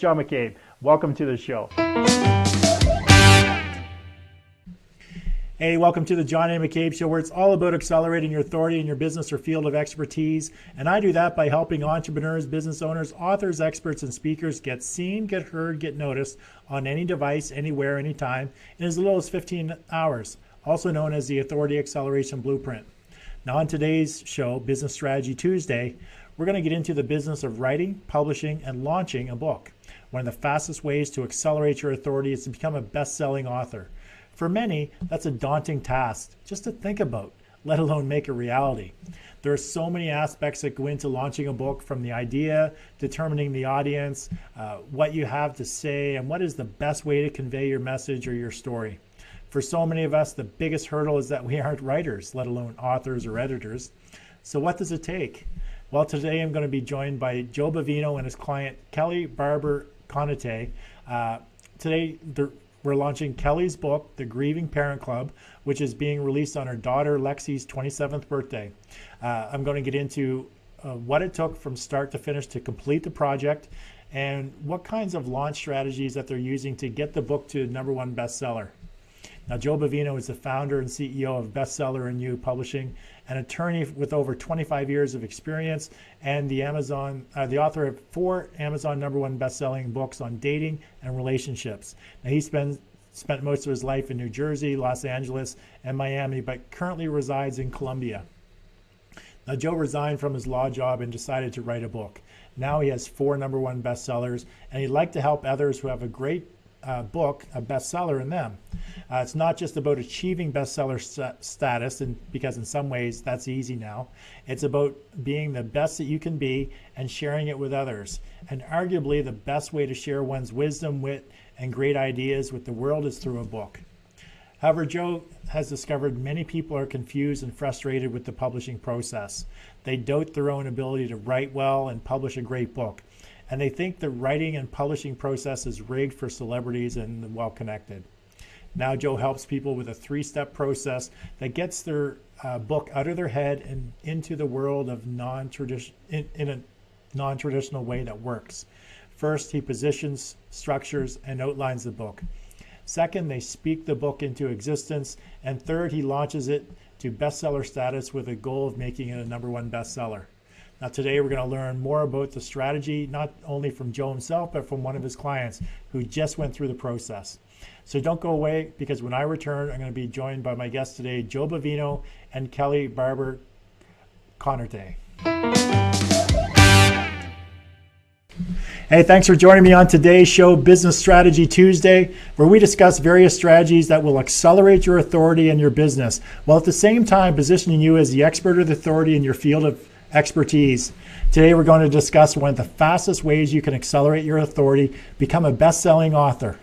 John McCabe. Welcome to the show. Hey, welcome to the John A. McCabe Show, where it's all about accelerating your authority in your business or field of expertise. And I do that by helping entrepreneurs, business owners, authors, experts, and speakers get seen, get heard, get noticed on any device, anywhere, anytime, in as little as 15 hours, also known as the Authority Acceleration Blueprint. Now on today's show, Business Strategy Tuesday, we're going to get into the business of writing, publishing, and launching a book. One of the fastest ways to accelerate your authority is to become a best-selling author. For many, that's a daunting task just to think about, let alone make a reality. There are so many aspects that go into launching a book, from the idea, determining the audience, what you have to say, and what is the best way to convey your message or your story. For so many of us, the biggest hurdle is that we aren't writers, let alone authors or editors. So what does it take? Well, today I'm going to be joined by Joe Bovino and his client, Kelly Barber Conate. Today, we're launching Kelly's book, The Grieving Parent Club, which is being released on her daughter Lexi's 27th birthday. I'm going to get into what it took from start to finish to complete the project, and what kinds of launch strategies that they're using to get the book to #1 bestseller. Now, Joe Bovino is the founder and CEO of Bestseller and You Publishing, an attorney with over 25 years of experience, and the author of 4 Amazon #1 best-selling books on dating and relationships. Now, he spent most of his life in New Jersey, Los Angeles, and Miami, but currently resides in Colombia. Now, Joe resigned from his law job and decided to write a book. Now he has 4 #1 bestsellers, and he'd like to help others who have a great book, a bestseller in them. It's not just about achieving bestseller status, and because in some ways that's easy now. It's about being the best that you can be and sharing it with others. And arguably the best way to share one's wisdom, wit, and great ideas with the world is through a book. However, Joe has discovered many people are confused and frustrated with the publishing process. They doubt their own ability to write well and publish a great book. And they think the writing and publishing process is rigged for celebrities and the well-connected. Now Joe helps people with a 3-step process that gets their book out of their head and into the world of in a non-traditional way that works. First, he positions, structures, and outlines the book. Second, they speak the book into existence. And third, he launches it to bestseller status with a goal of making it a #1 bestseller. Now today we're going to learn more about the strategy, not only from Joe himself, but from one of his clients who just went through the process. So don't go away, because when I return, I'm going to be joined by my guests today, Joe Bovino and Kelly Barber Conate. Hey, thanks for joining me on today's show, Business Strategy Tuesday, where we discuss various strategies that will accelerate your authority in your business, while at the same time positioning you as the expert or the authority in your field of expertise. Today we're going to discuss one of the fastest ways you can accelerate your authority, become a best-selling author.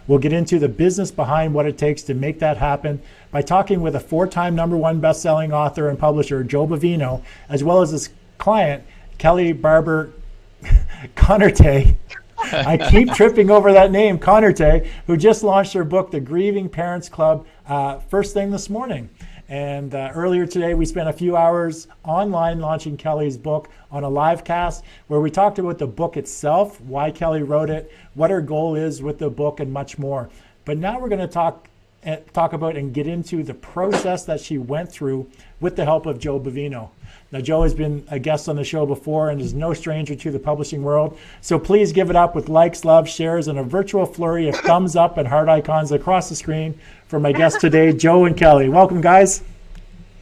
We'll get into the business behind what it takes to make that happen by talking with a 4-time #1 best-selling author and publisher, Joe Bovino, as well as his client, Kelly Barber Conate. I keep tripping over that name, Conate, who just launched her book, The Grieving Parents Club, first thing this morning. And earlier today, we spent a few hours online launching Kelly's book on a live cast, where we talked about the book itself, why Kelly wrote it, what her goal is with the book, and much more. But now we're going to talk about and get into the process that she went through with the help of Joe Bovino. Now, Joe has been a guest on the show before and is no stranger to the publishing world. So please give it up with likes, love, shares, and a virtual flurry of thumbs up and heart icons across the screen for my guests today, Joe and Kelly. Welcome, guys.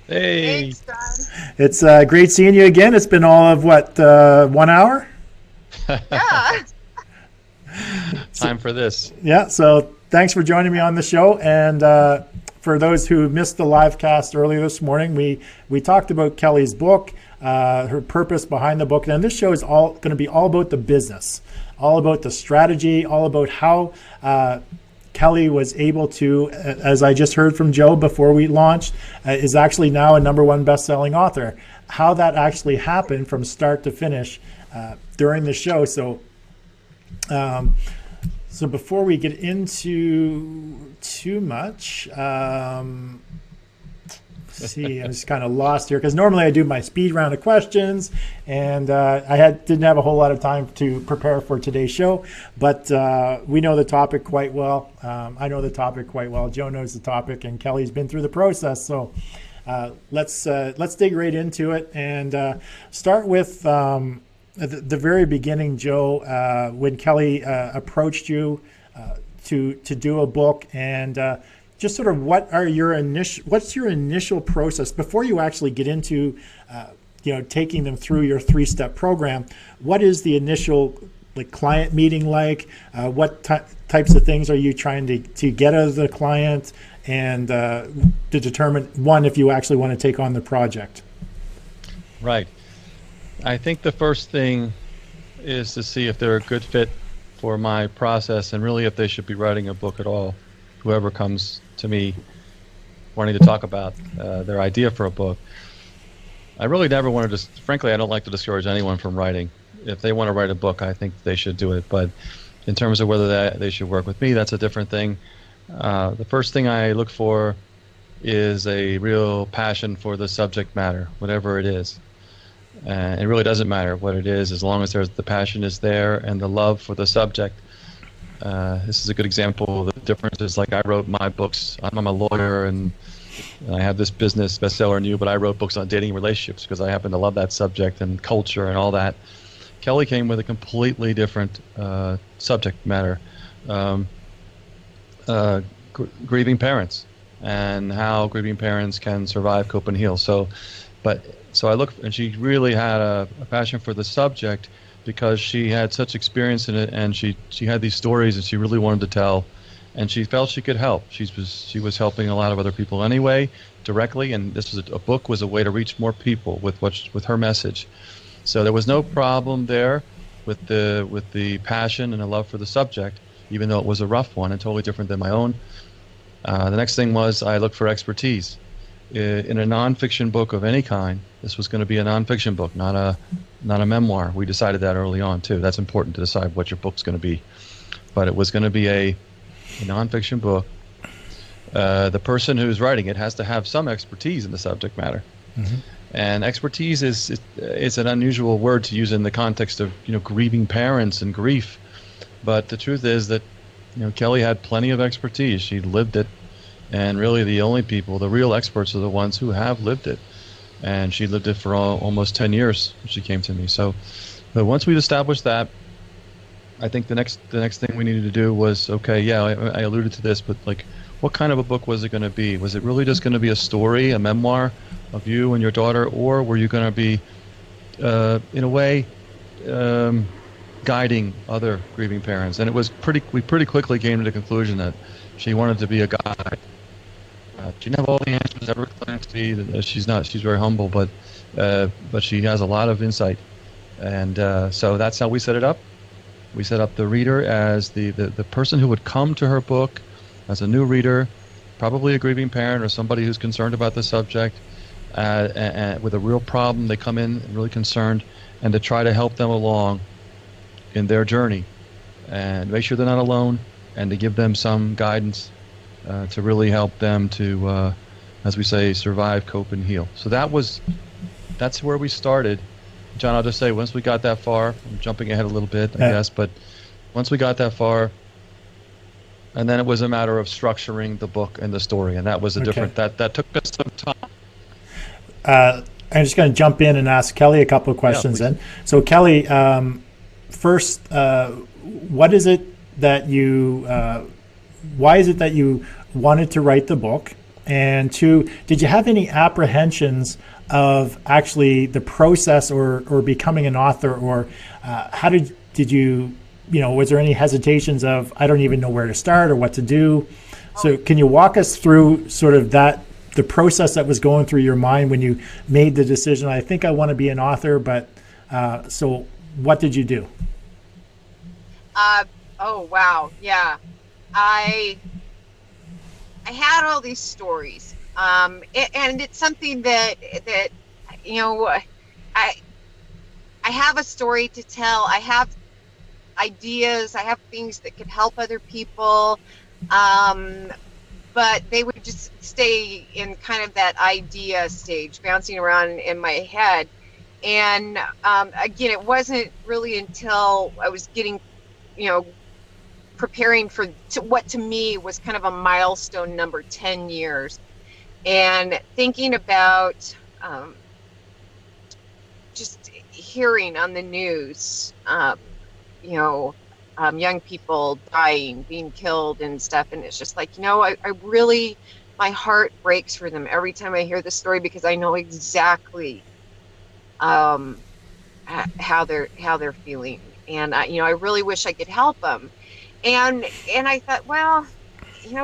Hey. Thanks, John. It's great seeing you again. It's been all of, 1 hour? Yeah. Time for this. Yeah, so thanks for joining me on the show. And for those who missed the live cast earlier this morning, we talked about Kelly's book, her purpose behind the book. And this show is all going to be all about the business, all about the strategy, all about how Kelly was able to, as I just heard from Joe before we launched, is actually now a #1 best-selling author. How that actually happened from start to finish during the show. So before we get into too much, See, I'm just kind of lost here because normally I do my speed round of questions, and didn't have a whole lot of time to prepare for today's show. But we know the topic quite well. I know the topic quite well. Joe knows the topic, and Kelly's been through the process. So let's dig right into it and start with the very beginning, Joe. When Kelly approached you to do a book, and just sort of what's your initial process before you actually get into taking them through your 3-step program? What is the initial client meeting like? What types of things are you trying to get out of the client, and to determine if you actually want to take on the project? Right. I think the first thing is to see if they're a good fit for my process, and really if they should be writing a book at all. Whoever comes to me wanting to talk about their idea for a book. I really never wanted to, frankly, I don't like to discourage anyone from writing. If they want to write a book, I think they should do it. But in terms of whether they should work with me, that's a different thing. The first thing I look for is a real passion for the subject matter, whatever it is. It really doesn't matter what it is, as long as the passion is there and the love for the subject. This is a good example of the differences. Like, I wrote my books. I'm a lawyer, and I have this business, Bestseller and You, but I wrote books on dating and relationships because I happen to love that subject and culture and all that. Kelly came with a completely different subject matter. Grieving parents, and how grieving parents can survive, cope, and heal. So I look, and she really had a passion for the subject because she had such experience in it, and she had these stories that she really wanted to tell, and she felt she could help. She was helping a lot of other people anyway, directly, and this was a book was a way to reach more people with her message. So there was no problem there with the passion and the love for the subject, even though it was a rough one and totally different than my own. The next thing was I looked for expertise. In a nonfiction book of any kind, this was going to be a nonfiction book, not a memoir. We decided that early on too. That's important to decide what your book's going to be. But it was going to be a nonfiction book. The person who's writing it has to have some expertise in the subject matter. Mm-hmm. And expertise is an unusual word to use in the context of grieving parents and grief. But the truth is that Kelly had plenty of expertise. She lived it. And really the only people, the real experts, are the ones who have lived it. And she lived it for almost 10 years when she came to me. But once we'd established that, I think the next thing we needed to do was, okay, yeah, I alluded to this, but what kind of a book was it going to be? Was it really just going to be a story, a memoir of you and your daughter, or were you going to be, in a way, guiding other grieving parents? And we pretty quickly came to the conclusion that she wanted to be a guide. She didn't have all the answers, ever claimed to be. She's not. She's very humble, but she has a lot of insight. And so that's how we set it up. We set up the reader as the person who would come to her book as a new reader, probably a grieving parent or somebody who's concerned about the subject, and with a real problem. They come in really concerned, and to try to help them along in their journey and make sure they're not alone, and to give them some guidance to really help them to, as we say, survive, cope, and heal. So that's where we started. John, I'll just say, once we got that far, I'm jumping ahead a little bit, I guess, but once we got that far, and then it was a matter of structuring the book and the story, and that was a different, that took us some time. I'm just going to jump in and ask Kelly a couple of questions then. So Kelly, first, what is it that why is it that you wanted to write the book? And two, did you have any apprehensions of actually the process or becoming an author, or how did you, was there any hesitations of, I don't even know where to start or what to do? So can you walk us through sort of the process that was going through your mind when you made the decision, I think I want to be an author, but so what did you do? Oh, wow. Yeah. I had all these stories. And it's something that I have a story to tell. I have ideas. I have things that could help other people. but they would just stay in kind of that idea stage, bouncing around in my head. And again, it wasn't really until I was getting, preparing for what to me was kind of a milestone number, 10 years, and thinking about just hearing on the news, young people dying, being killed and stuff. And it's just like, I really, my heart breaks for them every time I hear the story, because I know exactly how they're feeling. And I really wish I could help them. And I thought, well,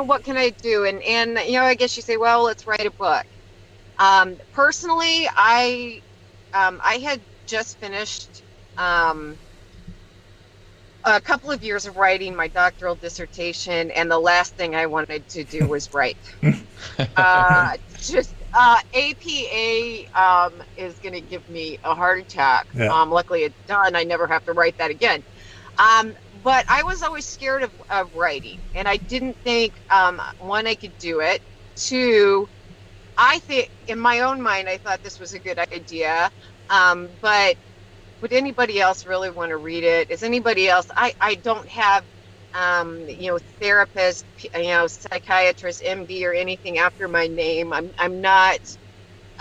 what can I do? And I guess you say, well, let's write a book. Personally, I had just finished a couple of years of writing my doctoral dissertation, and the last thing I wanted to do was write. APA is going to give me a heart attack. Yeah. Luckily, it's done. I never have to write that again. But I was always scared of writing, and I didn't think, one, I could do it. Two, I think in my own mind, I thought this was a good idea. But would anybody else really want to read it? Is anybody else? I don't have, therapist, psychiatrist, MD, or anything after my name. I'm not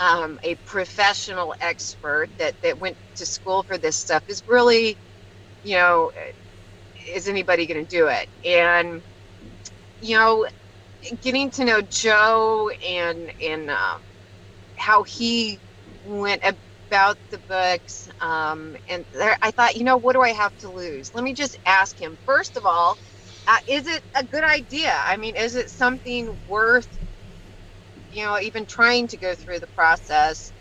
a professional expert that went to school for this stuff. Is really, is anybody going to do it? And, getting to know Joe and how he went about the books, and there, I thought, what do I have to lose? Let me just ask him. First of all, is it a good idea? I mean, is it something worth, even trying to go through the process?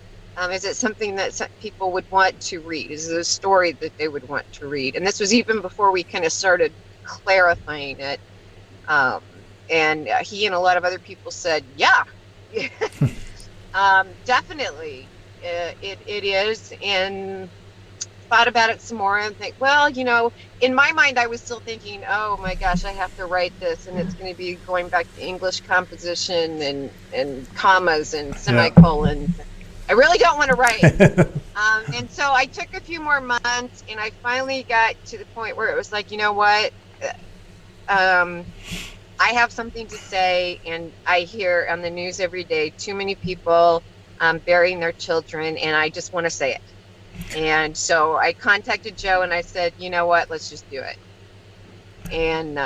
Is it something that some people would want to read? Is it a story that they would want to read? And this was even before we kind of started clarifying it. And he and a lot of other people said, yeah, definitely it is. And thought about it some more and think, well, in my mind, I was still thinking, oh my gosh, I have to write this, and it's going to be going back to English composition and commas and semicolons. Yeah. I really don't want to write. And so I took a few more months, and I finally got to the point where it was like, what? I have something to say, and I hear on the news every day too many people burying their children, and I just want to say it. And so I contacted Joe, and I said, what? Let's just do it. And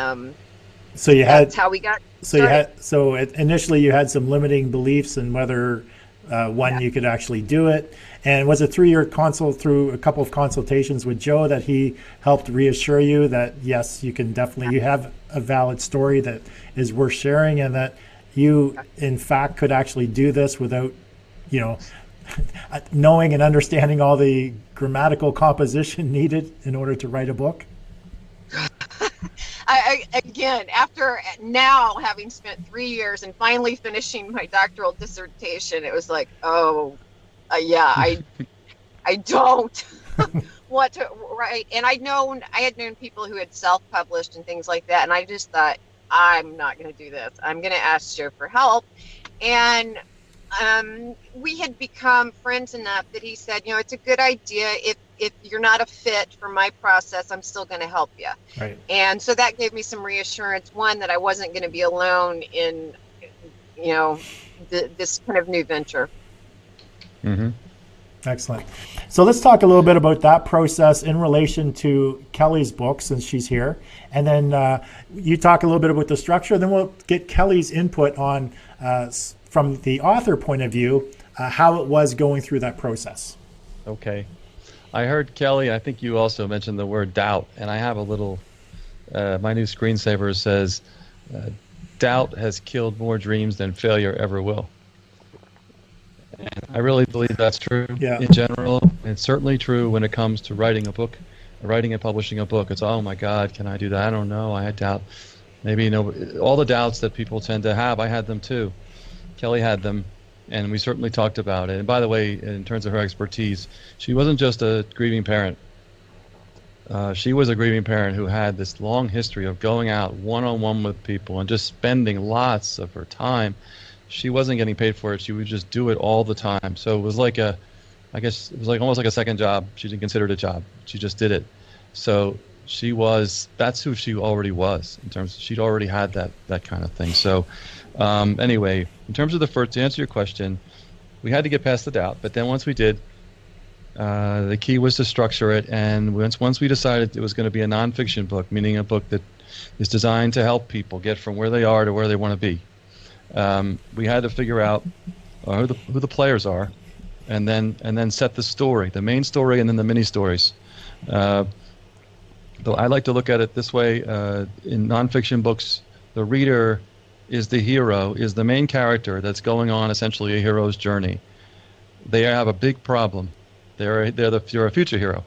that's how we got started. Initially you had some limiting beliefs in whether you could actually do it. And was it through a couple of consultations with Joe that he helped reassure you that yes, you can definitely, you have a valid story that is worth sharing, and that you in fact could actually do this without, knowing and understanding all the grammatical composition needed in order to write a book? Again, after now having spent 3 years and finally finishing my doctoral dissertation, it was like, I don't want to write. And I had known people who had self-published and things like that, and I just thought, I'm not going to do this. I'm going to ask Joe for help. And we had become friends enough that he said, it's a good idea. If you're not a fit for my process, I'm still going to help you. Right. And so that gave me some reassurance, one, that I wasn't going to be alone in, this kind of new venture. Mm-hmm. Excellent. So let's talk a little bit about that process in relation to Kelly's book, since she's here. And then you talk a little bit about the structure, then we'll get Kelly's input on, from the author point of view, how it was going through that process. Okay. I heard, Kelly, I think you also mentioned the word doubt, and I have a little, my new screensaver says, doubt has killed more dreams than failure ever will. And I really believe that's true in general. It's certainly true when it comes to writing a book, writing and publishing a book. It's, oh my God, can I do that? I don't know. I had doubt. Maybe all the doubts that people tend to have, I had them too. Kelly had them, and we certainly talked about it. And by the way, in terms of her expertise, she wasn't just a grieving parent. she was a grieving parent who had this long history of going out one-on-one with people and just spending lots of her time. She wasn't getting paid for it. She would just do it all the time. So it was like I guess it was like almost like a second job. She didn't consider it a job. She just did it. So that's who she already was in terms of, she'd already had that kind of thing. So anyway, in terms of to answer your question, we had to get past the doubt. But then once we did, the key was to structure it, and once we decided it was going to be a nonfiction book, meaning a book that is designed to help people get from where they are to where they want to be, we had to figure out who the players are, and then set the story, the main story, and then the mini stories. Though I like to look at it this way: in nonfiction books, the reader is the hero, is the main character that's going on essentially a hero's journey. They have a big problem. You're a future hero.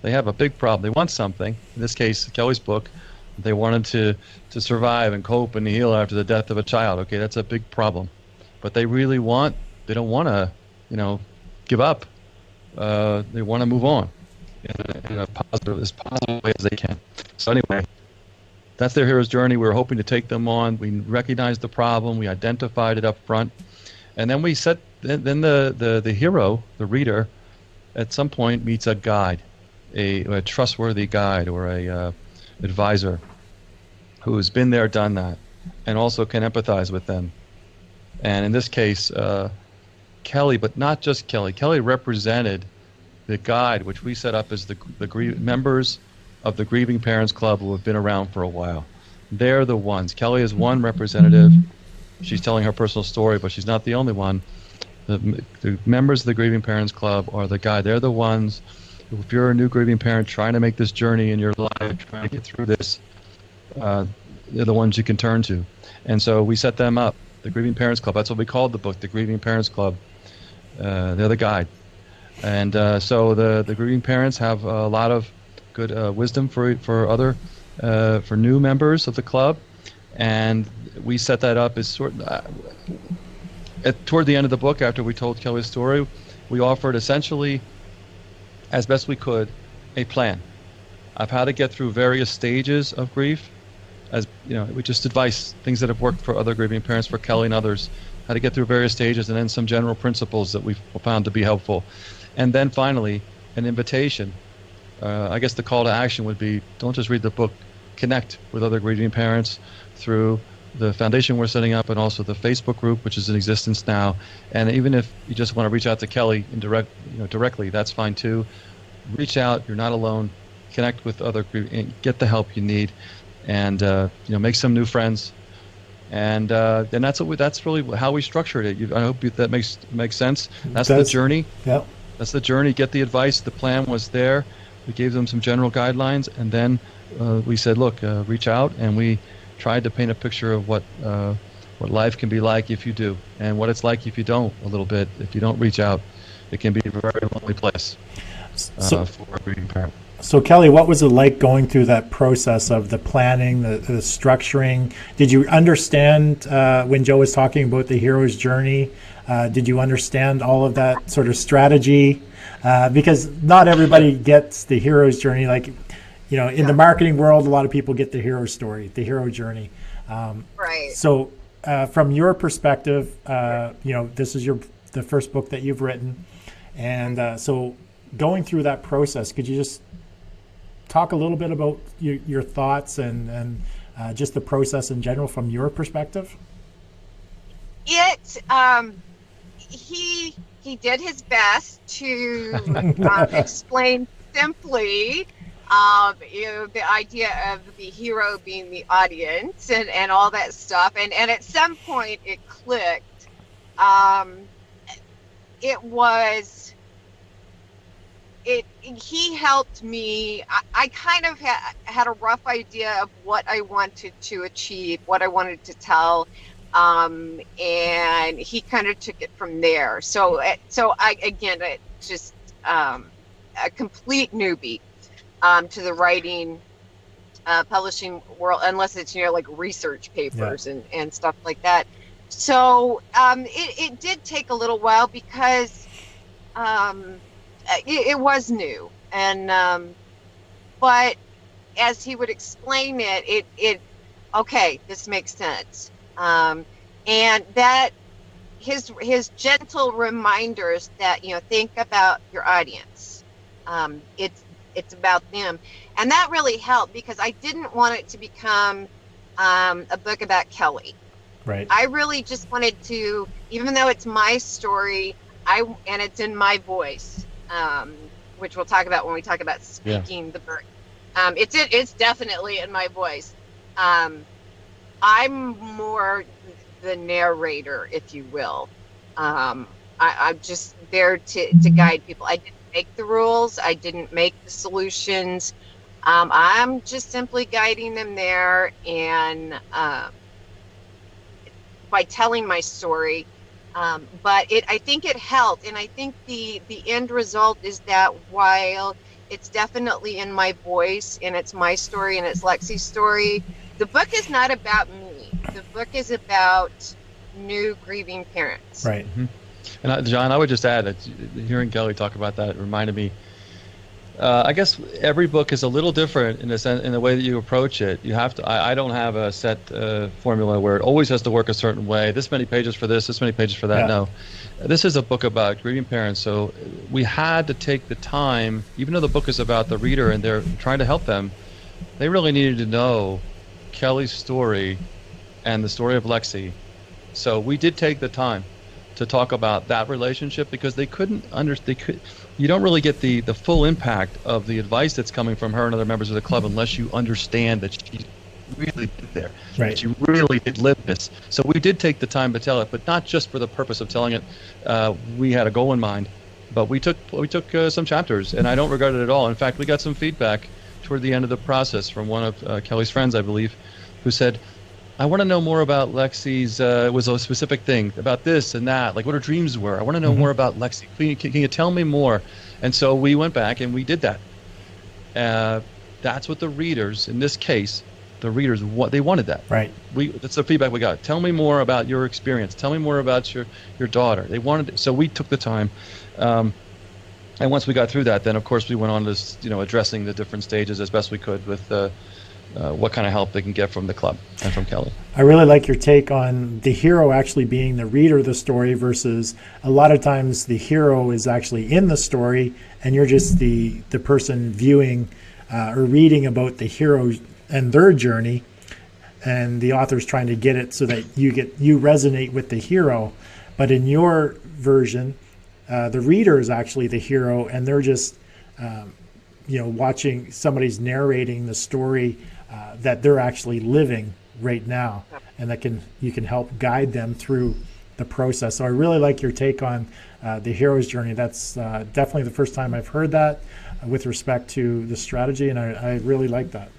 They have a big problem. They want something. In this case, Kelly's book, they wanted to survive and cope and heal after the death of a child. Okay, that's a big problem. But they don't want to, give up. They want to move on in as positive way as they can. So anyway, that's their hero's journey. We were hoping to take them on. We recognized the problem. We identified it up front. And then we set, then the hero, the reader, at some point meets a guide, a trustworthy guide or a advisor who has been there, done that, and also can empathize with them. And in this case, Kelly, but not just Kelly. Kelly represented the guide, which we set up as the members of the Grieving Parents Club who have been around for a while. They're the ones. Kelly is one representative. She's telling her personal story, but she's not the only one. The members of the Grieving Parents Club are the guide. They're the ones who, if you're a new grieving parent trying to make this journey in your life, trying to get through this, they're the ones you can turn to. And so we set them up, the Grieving Parents Club. That's what we called the book, the Grieving Parents Club. They're the guide. And so the grieving parents have a lot of good wisdom for new members of the club. And we set that up as toward the end of the book, after we told Kelly's story, we offered essentially, as best we could, a plan of how to get through various stages of grief. As we just advice, things that have worked for other grieving parents, for Kelly and others, how to get through various stages, and then some general principles that we've found to be helpful. And then finally, an invitation. I guess the call to action would be, don't just read the book, connect with other grieving parents through the foundation we're setting up, and also the Facebook group, which is in existence now. And even if you just want to reach out to Kelly directly, that's fine too. Reach out. You're not alone. Connect with other and get the help you need, and make some new friends. And then that's really how we structured it. I hope that makes sense. That's the journey. Yeah. That's the journey. Get the advice. The plan was there. We gave them some general guidelines, and then we said, look, reach out, and we tried to paint a picture of what life can be like if you do, and what it's like if you don't. A little bit, if you don't reach out, it can be a very lonely place for a grieving parent. So Kelly, what was it like going through that process of the planning, the structuring? Did you understand when Joe was talking about the hero's journey? Did you understand all of that sort of strategy? Because not everybody gets the hero's journey. Like, in the marketing world, a lot of people get the hero story, the hero journey. Right. So from your perspective, this is the first book that you've written. And so going through that process, could you just talk a little bit about your thoughts and just the process in general from your perspective? He did his best to explain simply the idea of the hero being the audience and all that stuff, and at some point it clicked. He helped me. I kind of had a rough idea of what I wanted to achieve, what I wanted to tell, and he kind of took it from there. So I just a complete newbie to the writing, publishing world, unless it's like research papers and stuff like that. So it did take a little while because it was new, and but as he would explain it, okay, this makes sense. And that his gentle reminders that, you know, think about your audience. It's about them, and that really helped, because I didn't want it to become a book about Kelly. Right. I really just wanted to, even though it's my story, and it's in my voice, which we'll talk about when we talk about speaking the book. It's definitely in my voice. I'm more the narrator, if you will. I'm just there to guide people. I didn't make the rules. I didn't make the solutions. I'm just simply guiding them there, and by telling my story. But I think it helped, and I think the end result is that while it's definitely in my voice, and it's my story, and it's Lexi's story, the book is not about me. The book is about new grieving parents. Right. Mm-hmm. And John, I would just add that hearing Kelly talk about that reminded me. I guess every book is a little different in the way that you approach it. You have to. I don't have a set formula where it always has to work a certain way. This many pages for this many pages for that. Yeah. No, this is a book about grieving parents. So we had to take the time, even though the book is about the reader and they're trying to help them. They really needed to know Kelly's story and the story of Lexi. So we did take the time to talk about that relationship, because they couldn't understand. You don't really get the full impact of the advice that's coming from her and other members of the club unless you understand that she really did there. Right. That she really did live this. So we did take the time to tell it, but not just for the purpose of telling it. We had a goal in mind, but we took some chapters, and I don't regret it at all. In fact, we got some feedback toward the end of the process from one of Kelly's friends, I believe, who said, I want to know more about Lexi's, it was a specific thing, about this and that, like what her dreams were. I want to know more about Lexi. Can you tell me more? And so we went back and we did that. That's what the readers, in this case, the readers, they wanted that. Right. That's the feedback we got. Tell me more about your experience. Tell me more about your daughter. They wanted it. So we took the time. And once we got through that, then of course we went on to, addressing the different stages as best we could with what kind of help they can get from the club and from Kelly. I really like your take on the hero actually being the reader of the story, versus a lot of times the hero is actually in the story and you're just the person viewing or reading about the hero and their journey, and the author's trying to get it so that you resonate with the hero. But in your version, the reader is actually the hero, and they're just watching somebody's narrating the story that they're actually living right now, and you can help guide them through the process. So I really like your take on the hero's journey. That's definitely the first time I've heard that with respect to the strategy, and I really like that.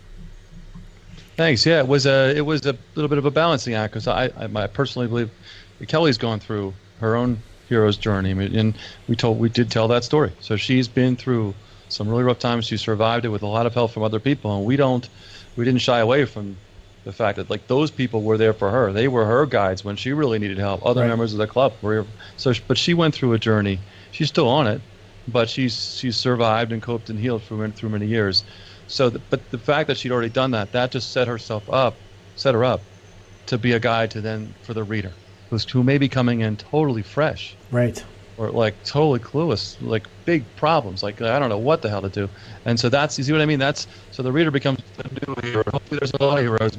Thanks. Yeah, it was a little bit of a balancing act, because I personally believe that Kelly's gone through her own hero's journey, and we did tell that story. So she's been through some really rough times. She survived it with a lot of help from other people, and we didn't shy away from the fact that, like, those people were there for her. They were her guides when she really needed help. Other members of the club were but she went through a journey. She's still on it, but she's survived and coped and healed through many years. So, but the fact that she'd already done that just set her up to be a guide for the reader, who may be coming in totally fresh, right, or like totally clueless, like big problems, like I don't know what the hell to do. And so you see what I mean? So the reader becomes a new hero. Hopefully there's a lot of heroes,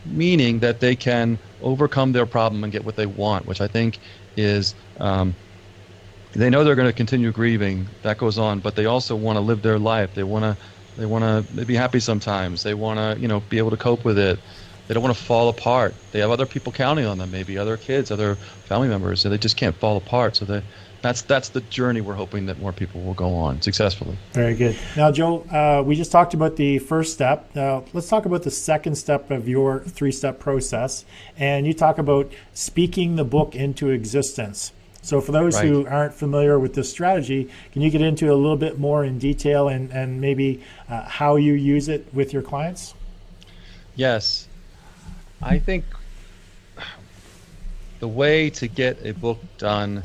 meaning that they can overcome their problem and get what they want, which I think is they know they're going to continue grieving. That goes on, but they also want to live their life. They want to be happy sometimes. They want to be able to cope with it. They don't want to fall apart. They have other people counting on them, maybe other kids, other family members, so they just can't fall apart. So that's the journey we're hoping that more people will go on successfully. Very good. Now, Joe, we just talked about the first step. Now, let's talk about the second step of your three-step process. And you talk about speaking the book into existence. So for those who aren't familiar with this strategy, can you get into a little bit more in detail and maybe how you use it with your clients? Yes. I think the way to get a book done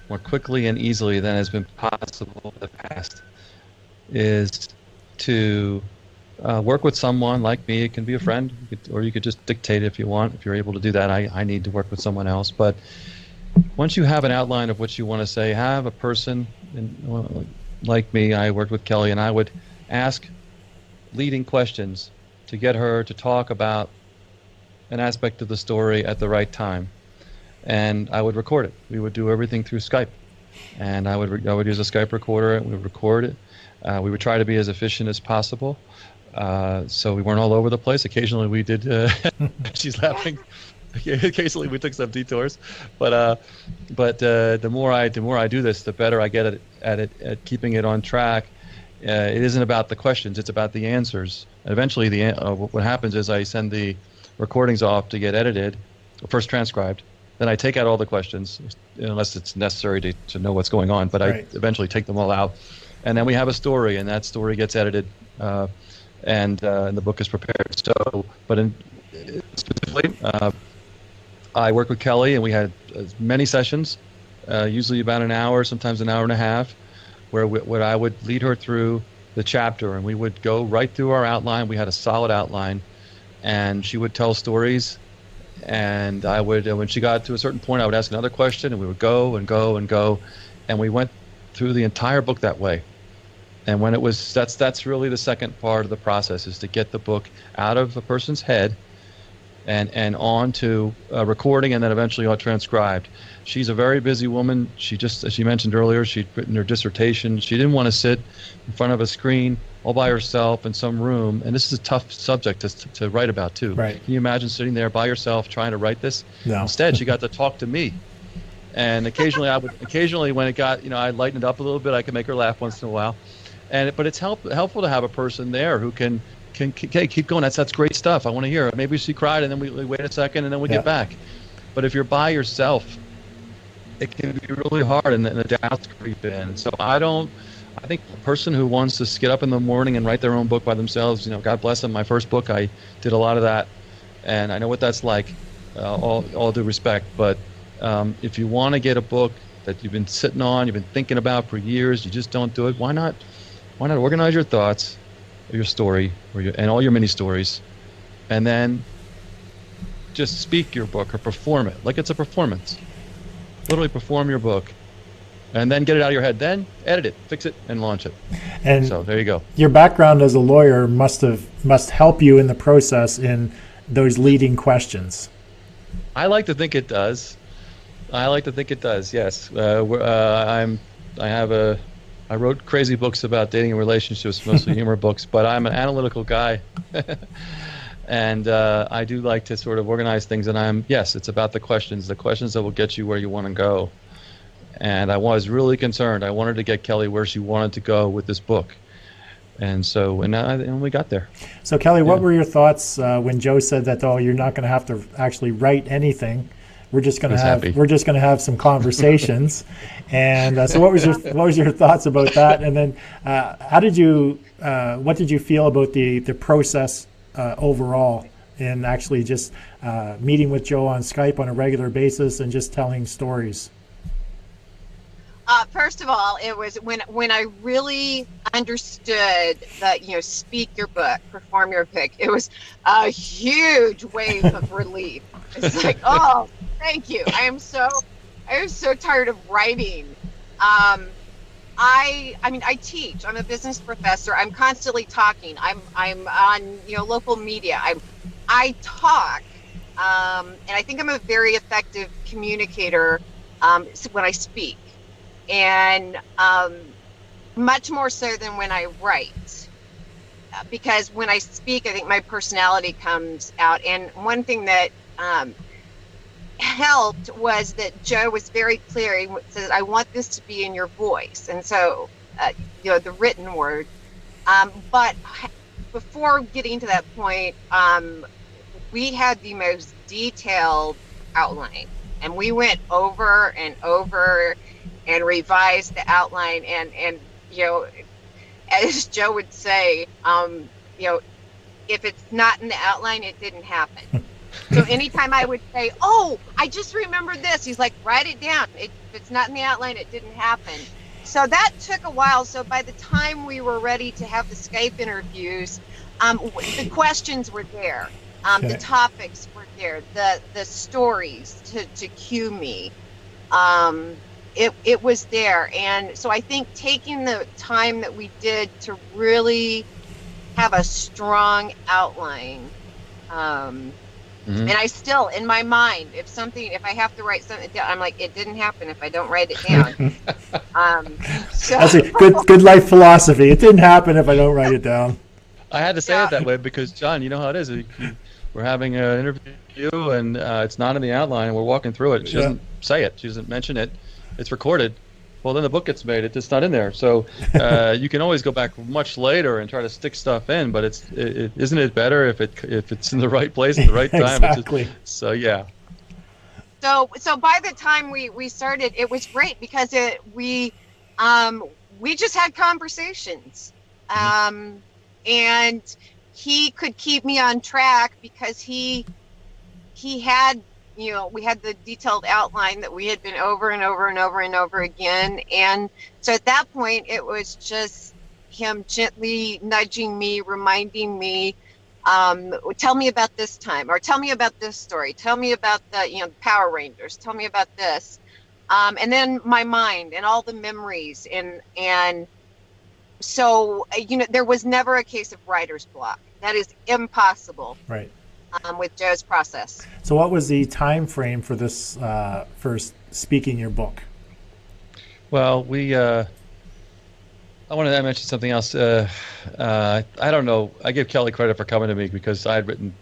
more quickly and easily than has been possible in the past is to work with someone like me. It can be a friend, or you could just dictate if you want. If you're able to do that, I need to work with someone else. But once you have an outline of what you want to say, have a person, like me, I worked with Kelly, and I would ask leading questions to get her to talk about an aspect of the story at the right time. And I would record it. We would do everything through Skype. And I would use a Skype recorder, and we would record it. We would try to be as efficient as possible, so we weren't all over the place. Occasionally we did. She's laughing. Occasionally we took some detours, but the more I do this, the better I get at keeping it on track. It isn't about the questions; it's about the answers. And eventually, what happens is I send the recordings off to get edited, first transcribed. Then I take out all the questions, unless it's necessary to know what's going on. But I eventually take them all out, and then we have a story, and that story gets edited, and the book is prepared. So, but specifically, I worked with Kelly, and we had many sessions, usually about an hour, sometimes an hour and a half, where I would lead her through the chapter, and we would go right through our outline. We had a solid outline, and she would tell stories. And I would, when she got to a certain point, I would ask another question, and we would go and go and go, and we went through the entire book that way. And when it was, that's really the second part of the process, is to get the book out of a person's head and on to recording, and then eventually on transcribed. She's a very busy woman. She just, as she mentioned earlier, she'd written her dissertation. She didn't want to sit in front of a screen all by herself in some room. And this is a tough subject to write about, too. Right. Can you imagine sitting there by yourself trying to write this? No. Instead, she got to talk to me. And occasionally when it got, I'd lighten it up a little bit. I could make her laugh once in a while. But it's helpful to have a person there who can keep going. That's great stuff. I want to hear it. Maybe she cried, and then we wait a second, and then we get back. But if you're by yourself, it can be really hard, and the doubts creep in. So I think a person who wants to get up in the morning and write their own book by themselves, God bless them. My first book, I did a lot of that, and I know what that's like, all due respect. But if you want to get a book that you've been sitting on, you've been thinking about for years, you just don't do it, why not organize your thoughts, or your story, and all your mini stories, and then just speak your book or perform it like it's a performance. Literally perform your book, and then get it out of your head. Then edit it, fix it, and launch it. And so there you go. Your background as a lawyer must help you in the process in those leading questions. I like to think it does. Yes. I wrote crazy books about dating and relationships, mostly humor books, but I'm an analytical guy. And I do like to sort of organize things, and it's about the questions that will get you where you want to go. And I was really concerned. I wanted to get Kelly where she wanted to go with this book. And so, and we got there. So Kelly, what were your thoughts when Joe said that, you're not going to have to actually write anything? We're just going to have some conversations. And so what was your thoughts about that? And then what did you feel about the process overall, in actually just meeting with Joe on Skype on a regular basis and just telling stories? First of all, it was when I really understood that, speak your book, perform your book. It was a huge wave of relief. It's like, oh, thank you. I am so tired of writing. I teach. I'm a business professor. I'm constantly talking. I'm on local media. I talk, and I think I'm a very effective communicator when I speak, and much more so than when I write. Because when I speak, I think my personality comes out. And one thing that helped was that Joe was very clear. He said, I want this to be in your voice. And so, the written word. But before getting to that point, we had the most detailed outline. And we went over and over and revised the outline. And as Joe would say, if it's not in the outline, it didn't happen. So anytime I would say, oh, I just remembered this, he's like, write it down. If it's not in the outline, it didn't happen. So that took a while. So by the time we were ready to have the Skype interviews, the questions were there, the topics were there, the stories to cue me. It was there. And so I think taking the time that we did to really have a strong outline, and I still, in my mind, if I have to write something down, I'm like, it didn't happen if I don't write it down. So that's a good life philosophy. It didn't happen if I don't write it down. I had to say it that way because, John, you know how it is. We're having an interview, and it's not in the outline, and we're walking through it. She doesn't say it. She doesn't mention it. It's recorded. Well, then the book gets made. It's just not in there. So you can always go back much later and try to stick stuff in, but isn't it better if it's in the right place at the right time? Exactly. So yeah. So by the time we started, it was great because we just had conversations, and he could keep me on track because he had. We had the detailed outline that we had been over and over and over and over again. And so at that point, it was just him gently nudging me, reminding me, tell me about this time, or tell me about this story. Tell me about the Power Rangers. Tell me about this. And then my mind and all the memories. And so, there was never a case of writer's block. That is impossible. Right. With Joe's process. So what was the time frame for this first speaking your book? Well, I wanted to mention something else. I don't know. I give Kelly credit for coming to me because I had written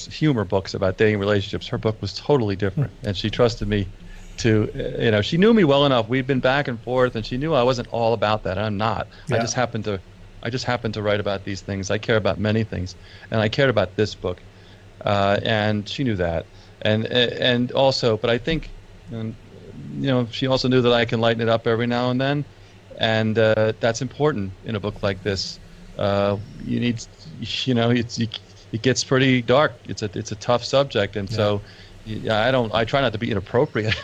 humor books about dating relationships. Her book was totally different, and she trusted me to, she knew me well enough. We'd been back and forth, and she knew I wasn't all about that. I'm not. Yeah. I just happened to write about these things. I care about many things, and I cared about this book. And she knew that, and also, but I think, she also knew that I can lighten it up every now and then, and that's important in a book like this. You need, it gets pretty dark. It's a tough subject, and so I try not to be inappropriate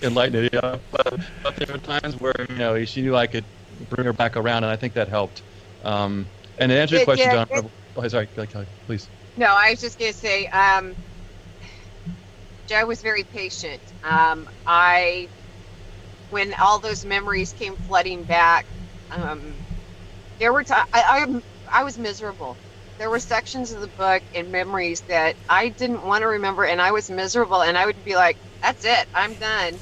and lighten it up. But there were times where she knew I could bring her back around, and I think that helped. And to answer your question, John, sorry, Kelly, please. No, I was just going to say, Joe was very patient. When all those memories came flooding back, there were times I was miserable. There were sections of the book and memories that I didn't want to remember, and I was miserable. And I would be like, "That's it, I'm done."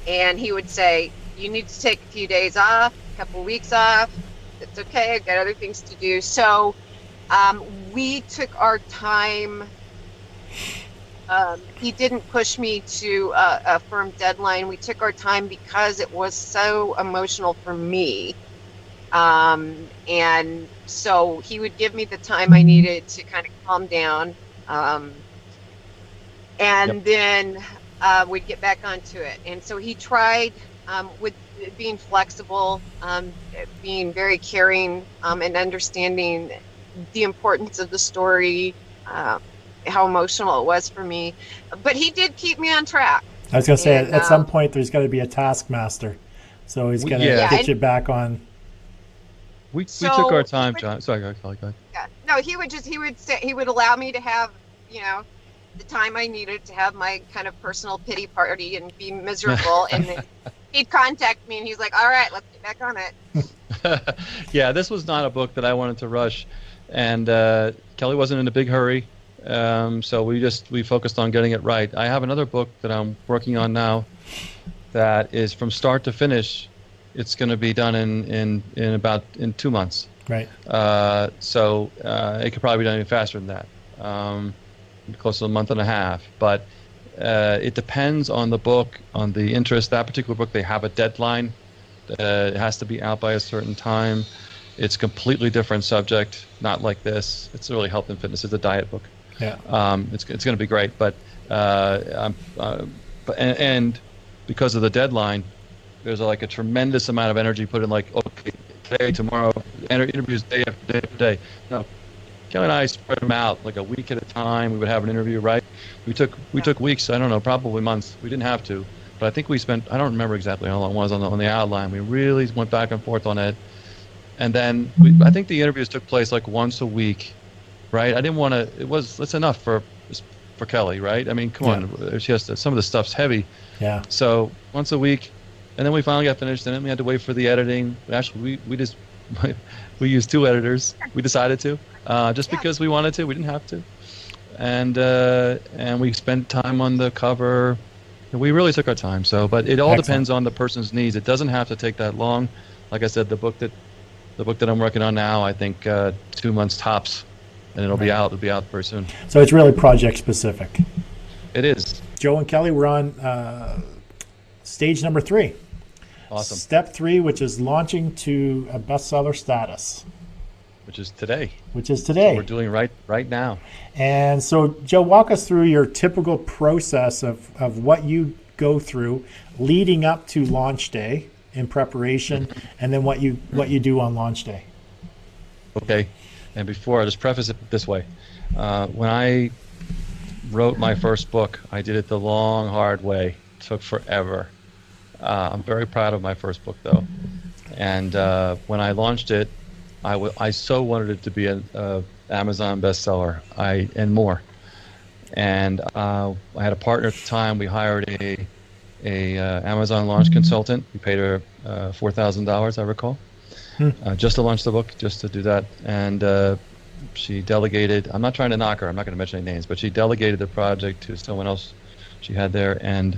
And he would say, "You need to take a few days off, a couple weeks off. It's okay. I've got other things to do." So. We took our time. He didn't push me to a firm deadline. We took our time because it was so emotional for me. And so he would give me the time I needed to kind of calm down. And then we'd get back onto it. And so he tried with being flexible, being very caring, and understanding the importance of the story, how emotional it was for me. But he did keep me on track. I was going to say, at some point, there's got to be a taskmaster. So he's going to get you back on. We took our time, John. Sorry, go ahead. Yeah. No, he would allow me to have, the time I needed to have my kind of personal pity party and be miserable. And then he'd contact me and he's like, "All right, let's get back on it." Yeah, this was not a book that I wanted to rush. And Kelly wasn't in a big hurry, so we focused on getting it right. I have another book that I'm working on now that is from start to finish. It's going to be done in 2 months. Right. So it could probably be done even faster than that, close to a month and a half. But it depends on the book, on the interest. That particular book, they have a deadline. It has to be out by a certain time. It's a completely different subject, not like this. It's really health and fitness. It's a diet book. Yeah. It's going to be great, but because of the deadline, there's a tremendous amount of energy put in. Okay, today, tomorrow, interviews day after day after day. No, Kelly and I spread them out a week at a time. We would have an interview, right? We took weeks. I don't know, probably months. We didn't have to, but I think we spent, I don't remember exactly how long it was on the outline. We really went back and forth on it. And then I think the interviews took place like once a week, right? I didn't want to, that's enough for Kelly, right? I mean, come on, she has to, some of the stuff's heavy. Yeah. So once a week, and then we finally got finished, and then we had to wait for the editing. Actually, we just, we used 2 editors. We decided to, just because we wanted to. We didn't have to. And we spent time on the cover. We really took our time. So, but it all depends on the person's needs. It doesn't have to take that long. Like I said, the book that I'm working on now, I think 2 months tops, and it'll be out. It'll be out very soon. So it's really project specific. It is. Joe and Kelly, we're on stage number 3. Awesome. Step 3, which is launching to a bestseller status. Which is today. Which is today. So we're doing right now. And so, Joe, walk us through your typical process of what you go through leading up to launch day in preparation, and then what you do on launch day. Okay. And before, I just preface it this way. When I wrote my first book, I did it the long, hard way. It took forever. I'm very proud of my first book, though. And when I launched it, I so wanted it to be an Amazon bestseller, and more. And I had a partner at the time. We hired a Amazon launch consultant. We paid her $4,000, I recall, just to launch the book, just to do that. And she delegated. I'm not trying to knock her. I'm not going to mention any names, but she delegated the project to someone else she had there. And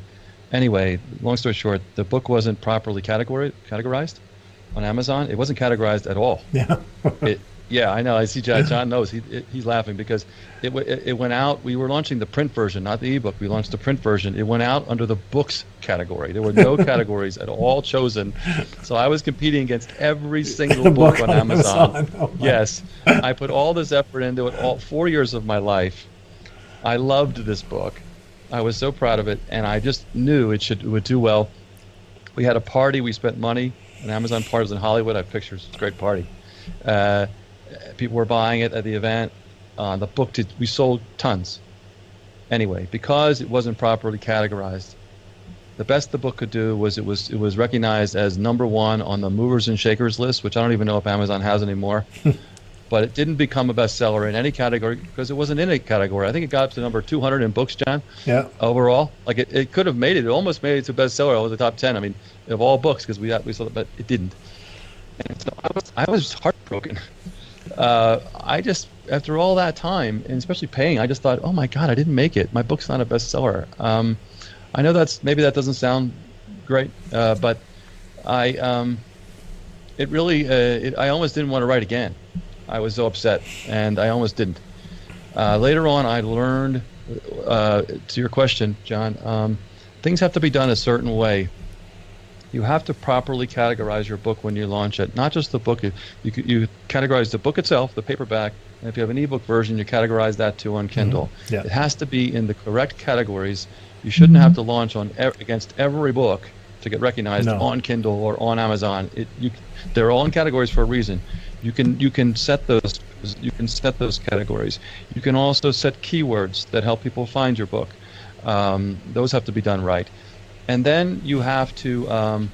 anyway, long story short, the book wasn't properly categorized on Amazon. It wasn't categorized at all. Yeah. Yeah, I know. I see John knows. He's laughing because it went out. We were launching the print version, not the ebook. We launched the print version. It went out under the books category. There were no categories at all chosen. So I was competing against every single book on Amazon. Oh, yes. I put all this effort into it, all 4 years of my life. I loved this book. I was so proud of it, and I just knew it would do well. We had a party. We spent money. An Amazon party in Hollywood. I have pictures. It's a great party. People were buying it at the event. The book we sold tons. Anyway, because it wasn't properly categorized, the best the book could do was it was recognized as #1 on the movers and shakers list, which I don't even know if Amazon has anymore. But it didn't become a bestseller in any category because it wasn't in a category. I think it got up to number 200 in books, John. Yeah. Overall, like it could have made it. It almost made it to bestseller over the top 10. I mean, of all books, because we saw it, but it didn't. And so I was heartbroken. I just, after all that time, and especially paying, I just thought, oh my God, I didn't make it. My book's not a bestseller. I know maybe that doesn't sound great, but I almost didn't want to write again. I was so upset, and I almost didn't. Later on, I learned, to your question, John, things have to be done a certain way. You have to properly categorize your book when you launch it. Not just the book. You categorize the book itself, the paperback, and if you have an ebook version, you categorize that too on Kindle. Mm-hmm. Yeah. It has to be in the correct categories. You shouldn't have to launch on against every book to get recognized on Kindle or on Amazon. They're all in categories for a reason. You can set those categories. You can also set keywords that help people find your book. Those have to be done right. And then you have to,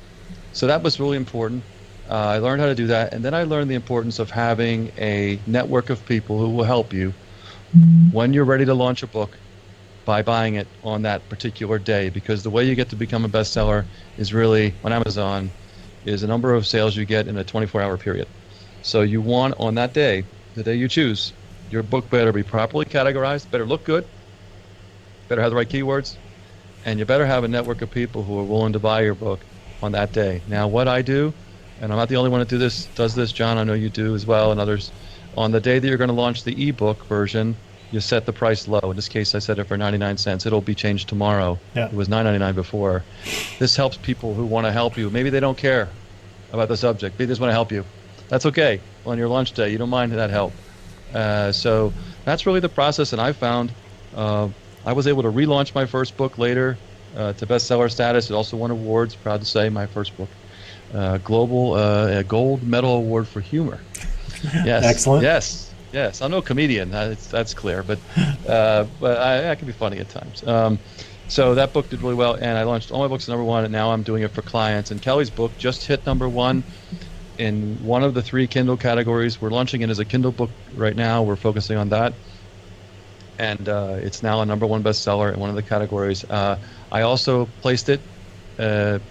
so that was really important. I learned how to do that. And then I learned the importance of having a network of people who will help you when you're ready to launch a book by buying it on that particular day. Because the way you get to become a bestseller is really, on Amazon, is the number of sales you get in a 24-hour period. So you want, on that day, the day you choose, your book better be properly categorized, better look good, better have the right keywords, and you better have a network of people who are willing to buy your book on that day. Now, what I do, and I'm not the only one that does this, John, I know you do as well, and others, on the day that you're going to launch the ebook version, you set the price low. In this case, I set it for 99 cents. It'll be changed tomorrow. Yeah. It was $9.99 before. This helps people who want to help you. Maybe they don't care about the subject. They just want to help you. That's okay. On your launch day, you don't mind that help. So that's really the process, and I found I was able to relaunch my first book later to bestseller status. It also won awards. Proud to say, my first book, global gold medal award for humor. Yes, excellent. Yes. I'm no comedian. That's clear, but I can be funny at times. So that book did really well, and I launched all my books at #1, and now I'm doing it for clients. And Kelly's book just hit #1 in one of the 3 Kindle categories. We're launching it as a Kindle book right now. We're focusing on that. And it's now a #1 bestseller in one of the categories. I also placed it on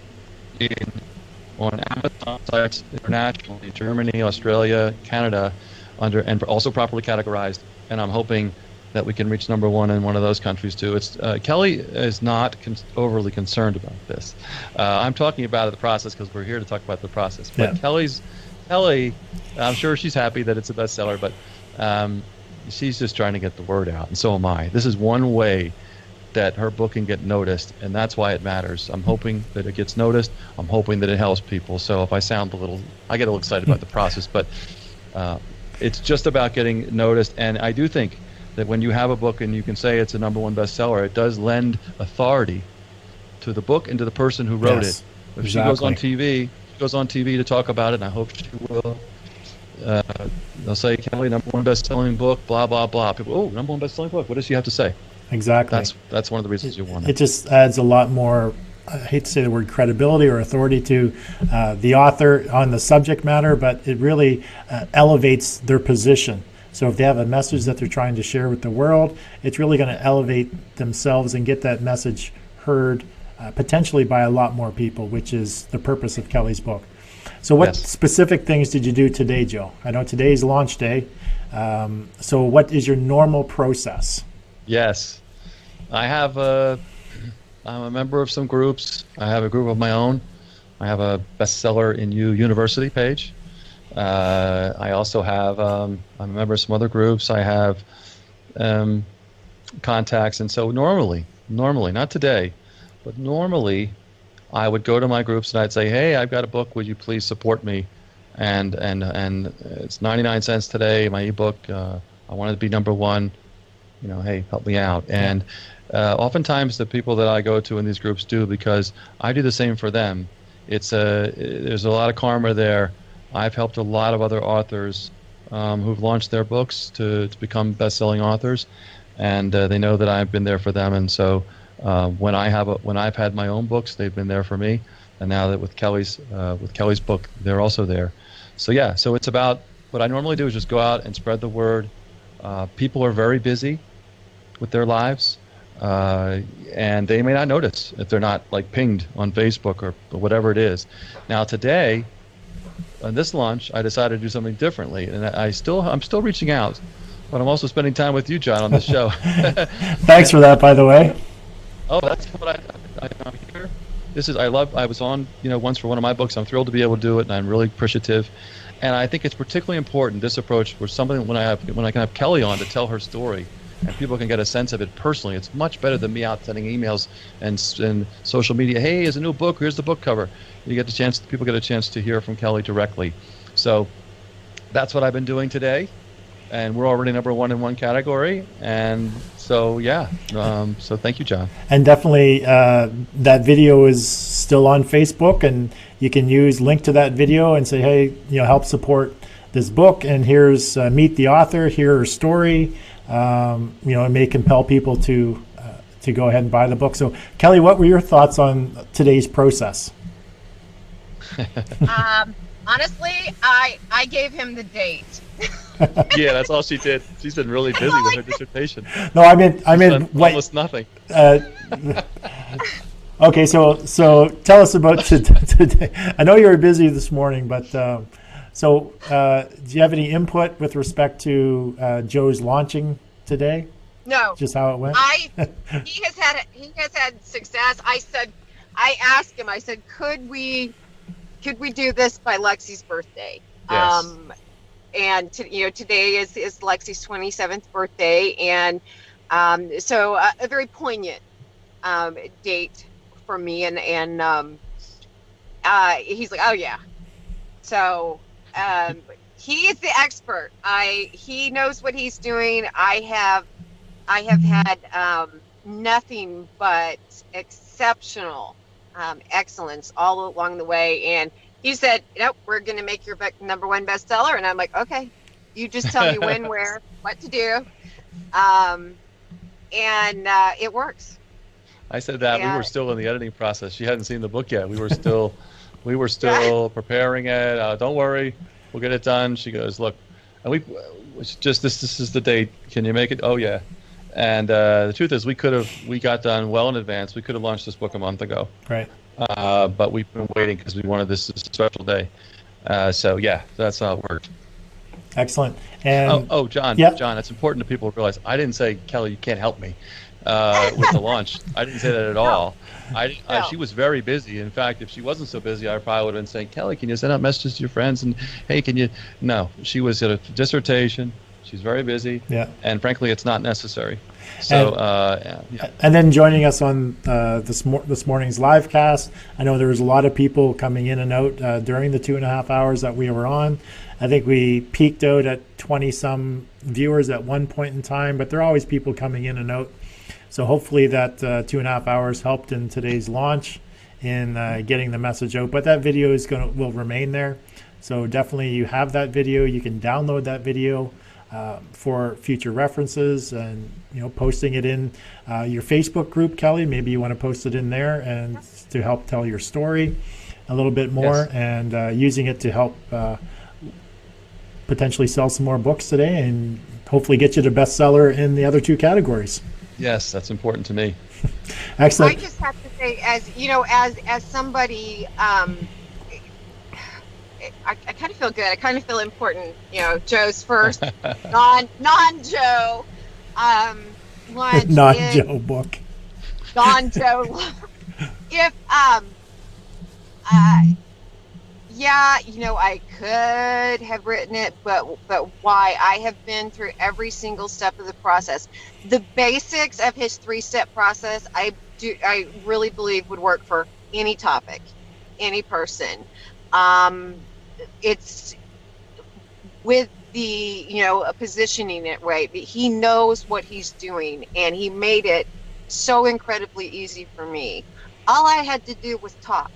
Amazon sites internationally, Germany, Australia, Canada, and also properly categorized. And I'm hoping that we can reach #1 in one of those countries too. It's Kelly is not overly concerned about this. I'm talking about the process because we're here to talk about the process. But Kelly, I'm sure she's happy that it's a bestseller, but she's just trying to get the word out, and so am I. This is one way that her book can get noticed, and that's why it matters. I'm hoping that it gets noticed. I'm hoping that it helps people. So if I sound I get a little excited about the process, but it's just about getting noticed. And I do think that when you have a book and you can say it's a #1 bestseller, it does lend authority to the book and to the person who wrote it. If she goes on TV to talk about it, and I hope she will. They'll say, Kelly, #1 best-selling book, blah blah blah. People, oh, #1 best-selling book. What does she have to say? Exactly. That's one of the reasons you want it. It just adds a lot more. I hate to say the word credibility or authority to the author on the subject matter, but it really elevates their position. So if they have a message that they're trying to share with the world, it's really going to elevate themselves and get that message heard potentially by a lot more people, which is the purpose of Kelly's book. So what specific things did you do today, Joe? I know today's launch day. So what is your normal process? Yes. I'm a member of some groups. I have a group of my own. I have a Bestseller in You University page. I also have, I'm a member of some other groups. I have contacts. And so normally, not today, but normally I would go to my groups and I'd say, hey, I've got a book. Would you please support me? And it's 99 cents today, my ebook. I want it to be #1. Hey, help me out. And oftentimes the people that I go to in these groups do, because I do the same for them. There's a lot of karma there. I've helped a lot of other authors who've launched their books to become best-selling authors, and they know that I've been there for them. And so when I've had my own books, they've been there for me. And now that with Kelly's book, they're also there. So yeah, so it's about, what I normally do is just go out and spread the word. People are very busy with their lives, and they may not notice if they're not like pinged on Facebook or whatever it is. Now today, on this launch, I decided to do something differently, and I'm still reaching out, but I'm also spending time with you, John, on this show. Thanks for that, by the way. Oh, that's what I'm here. I was on, once for one of my books. I'm thrilled to be able to do it, and I'm really appreciative. And I think it's particularly important, this approach, for something when I can have Kelly on to tell her story, and people can get a sense of it personally. It's much better than me out sending emails and social media. Hey, here's a new book. Here's the book cover. People get a chance to hear from Kelly directly. So that's what I've been doing today, and we're already #1 in one category. And so yeah, so thank you, John. And definitely that video is still on Facebook, and you can link to that video and say, hey, help support this book, and here's meet the author, hear her story. It may compel people to go ahead and buy the book. So Kelly, what were your thoughts on today's process? Honestly, I gave him the date. Yeah, that's all she did. She's been really busy with her dissertation. No, I meant almost nothing. Okay, so tell us about today. I know you were busy this morning, but do you have any input with respect to Joe's launching today? No. Just how it went? He has had success. I asked him. I said, could we do this by Lexi's birthday? Yes. And today is Lexi's 27th birthday, and so a very poignant date for me. And he's like, oh yeah. So he is the expert. He knows what he's doing. I have had nothing but exceptional excellence all along the way. And he said, nope, we're going to make your book #1 bestseller. And I'm like, okay, you just tell me when, where, what to do. And it works. I said that we Yeah. were still in the editing process. She hadn't seen the book yet. We were still preparing it. Don't worry, we'll get it done. She goes, look, and it's just this is the date. Can you make it? Oh yeah. And the truth is, we got done well in advance. We could have launched this book a month ago. Right. But we've been waiting because we wanted this special day. So yeah, that's how it worked. Excellent. And John, yeah. John, it's important to people to realize I didn't say, Kelly, you can't help me with the launch. I didn't say that at all. No. She was very busy. In fact, if she wasn't so busy, I probably would have been saying, Kelly, can you send out messages to your friends? And hey, can you? No, she was at a dissertation. She's very busy. Yeah. And frankly, it's not necessary. So, yeah. And then joining us on this morning's live cast, I know there was a lot of people coming in and out during the 2.5 hours that we were on. I think we peaked out at 20-some viewers at one point in time, but there are always people coming in and out. So hopefully that 2.5 hours helped in today's launch in getting the message out. But that video will remain there. So definitely you have that video. You can download that video for future references, and posting it in your Facebook group, Kelly. Maybe you want to post it in there and to help tell your story a little bit more. Yes. And using it to help potentially sell some more books today and hopefully get you to bestseller in the other two categories. Yes, that's important to me. Excellent. I just have to say, as somebody, I kind of feel good. I kind of feel important. Joe's first non-Joe lunch. Non-Joe book. Non-Joe. If yeah, I could have written it, but why? I have been through every single step of the process. The basics of his 3-step process, I really believe would work for any topic, any person. It's with the positioning it right. He knows what he's doing, and he made it so incredibly easy for me. All I had to do was talk.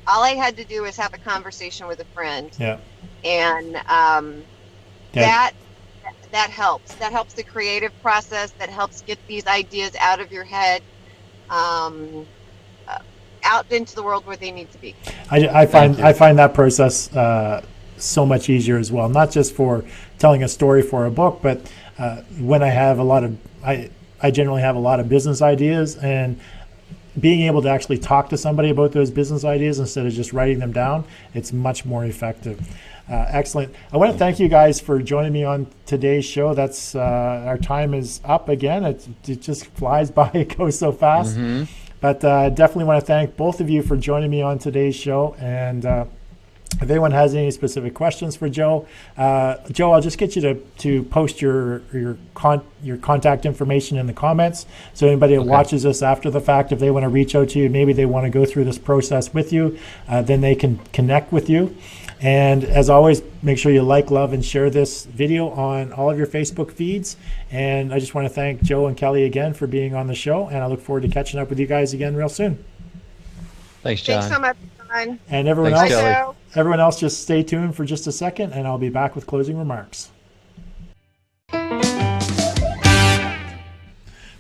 All I had to do was have a conversation with a friend. Yeah. And that helps. That helps the creative process. That helps get these ideas out of your head, out into the world where they need to be. I find that process so much easier as well. Not just for telling a story for a book, but when I have I generally have a lot of business ideas, and being able to actually talk to somebody about those business ideas instead of just writing them down, it's much more effective. Excellent. I want to thank you guys for joining me on today's show. That's our time is up again. It just flies by. It goes so fast. Mm-hmm. But definitely want to thank both of you for joining me on today's show. And if anyone has any specific questions for Joe, I'll just get you to post your contact information in the comments. So anybody that watches us after the fact, if they want to reach out to you, maybe they want to go through this process with you, then they can connect with you. And as always, make sure you like, love, and share this video on all of your Facebook feeds. And I just want to thank Joe and Kelly again for being on the show, and I look forward to catching up with you guys again real soon. Thanks, John. Thanks so much, John. And everyone else, just stay tuned for just a second, and I'll be back with closing remarks.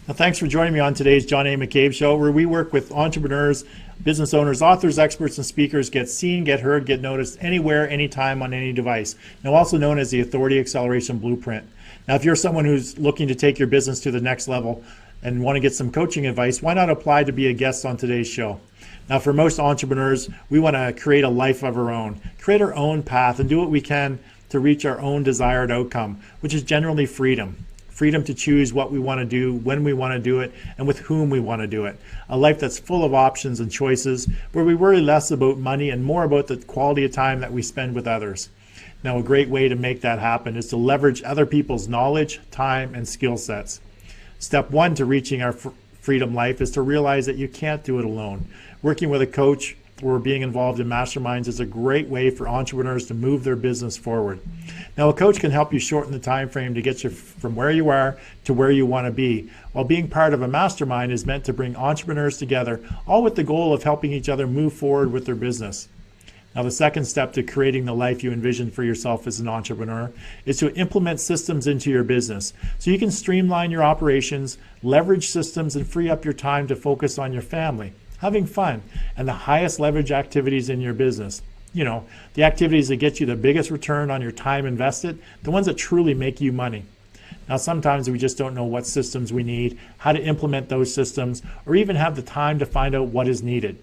Now, thanks for joining me on today's John A. McCabe Show, where we work with entrepreneurs, business owners, authors, experts, and speakers get seen, get heard, get noticed anywhere, anytime, on any device. Now, also known as the Authority Acceleration Blueprint. Now, if you're someone who's looking to take your business to the next level and want to get some coaching advice, why not apply to be a guest on today's show? Now, for most entrepreneurs, we want to create a life of our own, create our own path, and do what we can to reach our own desired outcome, which is generally freedom. Freedom to choose what we want to do, when we want to do it, and with whom we want to do it. A life that's full of options and choices, where we worry less about money and more about the quality of time that we spend with others. Now, a great way to make that happen is to leverage other people's knowledge, time, and skill sets. Step one to reaching our freedom life is to realize that you can't do it alone. Working with a coach or being involved in masterminds is a great way for entrepreneurs to move their business forward. Now, a coach can help you shorten the time frame to get you from where you are to where you want to be, while being part of a mastermind is meant to bring entrepreneurs together, all with the goal of helping each other move forward with their business. Now, the second step to creating the life you envision for yourself as an entrepreneur is to implement systems into your business so you can streamline your operations, leverage systems, and free up your time to focus on your family, having fun, and the highest leverage activities in your business. You know, the activities that get you the biggest return on your time invested, the ones that truly make you money. Now, sometimes we just don't know what systems we need, how to implement those systems, or even have the time to find out what is needed.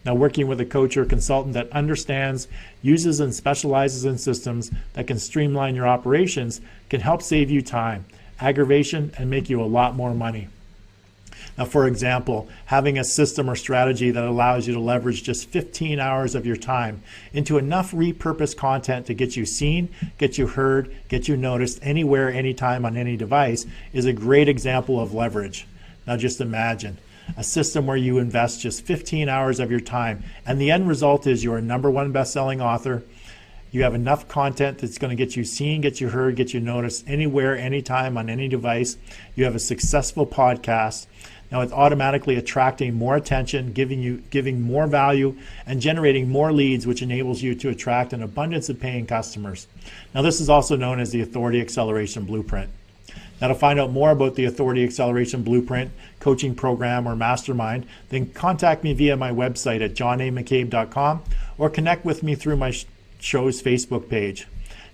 Now, working with a coach or consultant that understands, uses, and specializes in systems that can streamline your operations can help save you time, aggravation, and make you a lot more money. Now, for example, having a system or strategy that allows you to leverage just 15 hours of your time into enough repurposed content to get you seen, get you heard, get you noticed anywhere, anytime, on any device is a great example of leverage. Now, just imagine a system where you invest just 15 hours of your time, and the end result is you're a #1 best-selling author. You have enough content that's going to get you seen, get you heard, get you noticed anywhere, anytime, on any device. You have a successful podcast. Now, it's automatically attracting more attention, giving more value, and generating more leads, which enables you to attract an abundance of paying customers. Now, this is also known as the Authority Acceleration Blueprint. Now, to find out more about the Authority Acceleration Blueprint, coaching program, or mastermind, then contact me via my website at johnamccabe.com or connect with me through my show's Facebook page.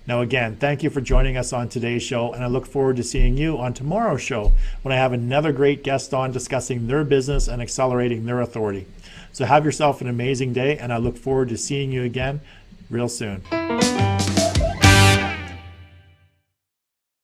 Now, again, thank you for joining us on today's show, and I look forward to seeing you on tomorrow's show when I have another great guest on discussing their business and accelerating their authority. So have yourself an amazing day, and I look forward to seeing you again real soon.